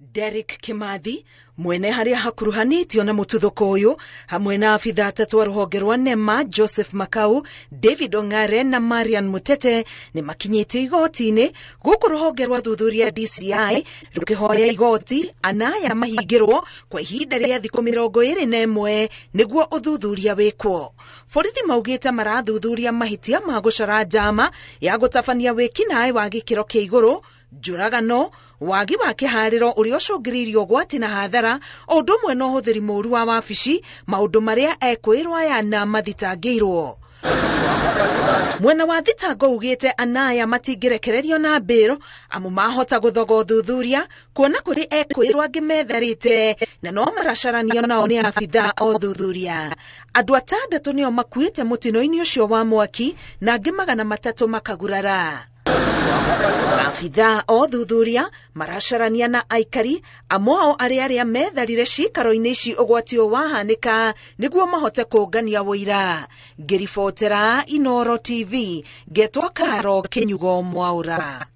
Derek Kimathi mwene haria hakuruhanitio na mututhuko uyu hamwe na afitha atatu wa ruhonge rwa NEMA Joseph Makau, David Ongare na Marian Mutete ni makinyite igoti-ini guku ruhonge rwa thuthuria DCI rukihoya igoti anaya mahingirwo kwa ihinda ria thiku 21 niguo uthuthuria wikwo. Borithi maugite marathuthuria mahitia ma gucora njama ya gutabania wikinae wa gikiro kia iguru, njuragano, wagi wa kihariro uria ucungiriirio gwati na hathara o undu umwe no huthiri muru wa wabici, maundu maria ekwirwa yana mathitangirwo. Mwena wa thitango ugite anaya matingirekererio na mbiro amu mahota guthoga uthuthuria kuona kuri ekwirwa angimetharite na no maracaranio nao ni afitha o thuthuria. Andu 6 nio makuite mutino-ini ucio wa mwaki na angi 300 makagurara. Afitha o thuthuria maracarania na aikari amwe aria metharire cikaro-ini ici ugwatio wahanika niguo mahote kungania wira. Ngiribotera Inooro TV, getwa Karo Kinyugo Mwaura.